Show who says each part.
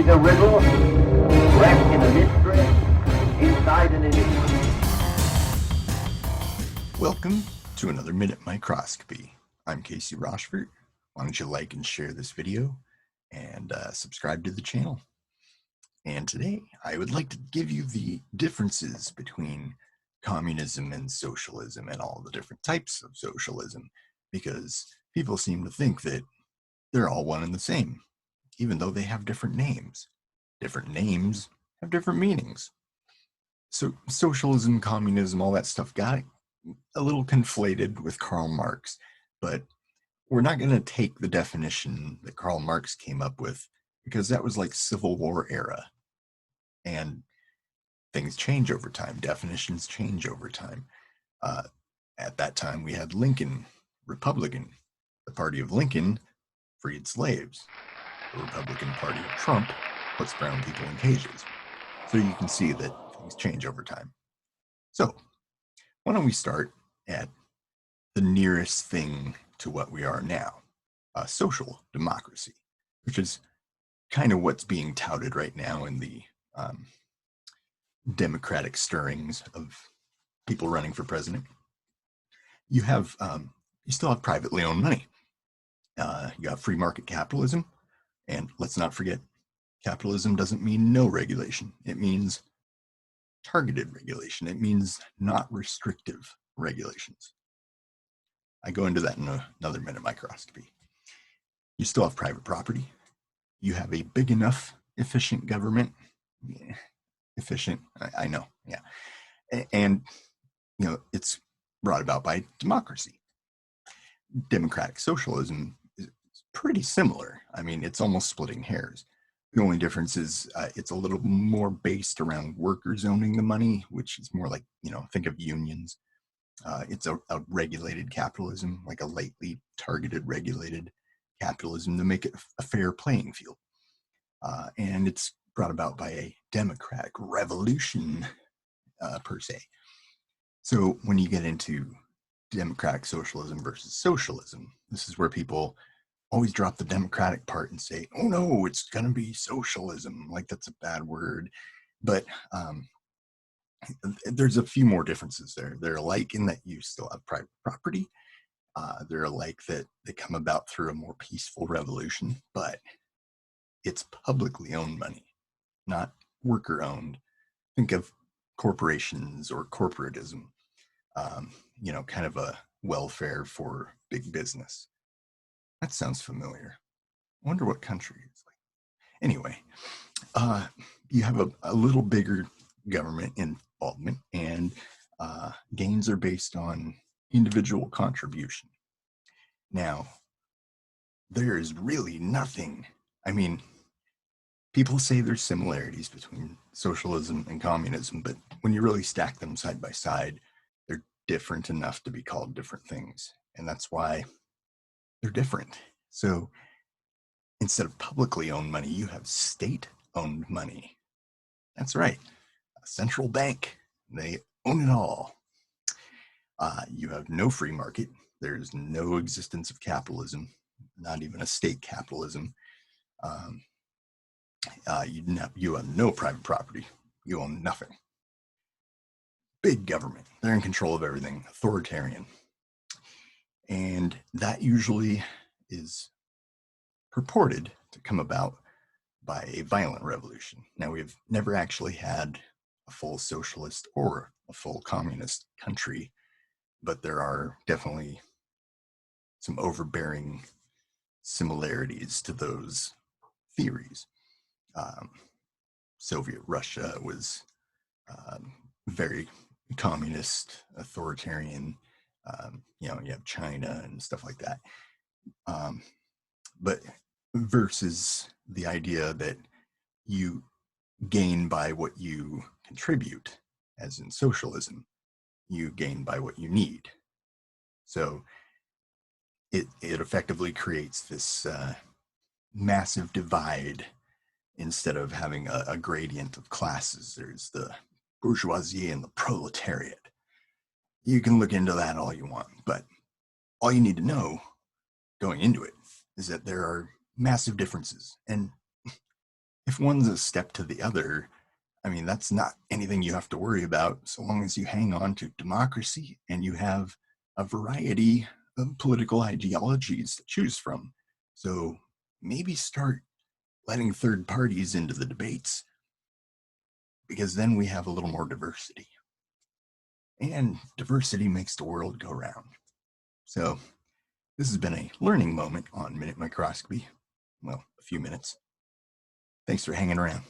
Speaker 1: He's a riddle wrapped in a mystery inside an enigma.
Speaker 2: Welcome to another Minute Microscopy. I'm Casey Rochford. Why don't you like and share this video and subscribe to the channel. And today I would like to give you the differences between communism and socialism and all the different types of socialism, because people seem to think that they're all one and the same, even though they have different names. Different names have different meanings. So socialism, communism, all that stuff got a little conflated with Karl Marx, but we're not going to take the definition that Karl Marx came up with, because that was like Civil War era, and things change over time. Definitions change over time. At that time, we had Lincoln, Republican. The party of Lincoln freed slaves. The Republican Party of Trump puts brown people in cages. So you can see that things change over time. So why don't we start at the nearest thing to what we are now, social democracy, which is kind of what's being touted right now in the democratic stirrings of people running for president. You still have privately owned money. You have free market capitalism, and let's not forget, capitalism doesn't mean no regulation. It means targeted regulation. It means not restrictive regulations. I go into that in another Minute Microscopy. You still have private property. You have a big enough, efficient government. Yeah, efficient, I know, yeah. And, it's brought about by democracy. Democratic socialism is pretty similar. I mean, it's almost splitting hairs. The only difference is it's a little more based around workers owning the money, which is more like, think of unions. It's a regulated capitalism, like a lightly targeted, regulated capitalism to make it a fair playing field. And it's brought about by a democratic revolution, per se. So when you get into democratic socialism versus socialism, this is where people always drop the democratic part and say, oh no, it's going to be socialism. Like, that's a bad word. But there's a few more differences there. They're alike in that you still have private property. They're alike that they come about through a more peaceful revolution, but it's publicly owned money, not worker owned. Think of corporations or corporatism, kind of a welfare for big business. That sounds familiar. I wonder what country it's like. Anyway, you have a little bigger government involvement, and gains are based on individual contribution. Now, there is really nothing. I mean, people say there's similarities between socialism and communism, but when you really stack them side by side, they're different enough to be called different things. And that's why they're different. So instead of publicly owned money, you have state-owned money. That's right. A central bank. They own it all. You have no free market. There's no existence of capitalism, not even a state capitalism. You have no private property. You own nothing. Big government. They're in control of everything. Authoritarian. And that usually is purported to come about by a violent revolution. Now, we've never actually had a full socialist or a full communist country, but there are definitely some overbearing similarities to those theories. Soviet Russia was very communist, authoritarian. You have China and stuff like that. But versus the idea that you gain by what you contribute, as in socialism, you gain by what you need. So it effectively creates this massive divide. Instead of having a gradient of classes, there's the bourgeoisie and the proletariat. You can look into that all you want, but all you need to know going into it is that there are massive differences. And if one's a step to the other, I mean, that's not anything you have to worry about so long as you hang on to democracy and you have a variety of political ideologies to choose from. So maybe start letting third parties into the debates, because then we have a little more diversity. And diversity makes the world go round. So this has been a learning moment on Minute Microscopy. Well, a few minutes. Thanks for hanging around.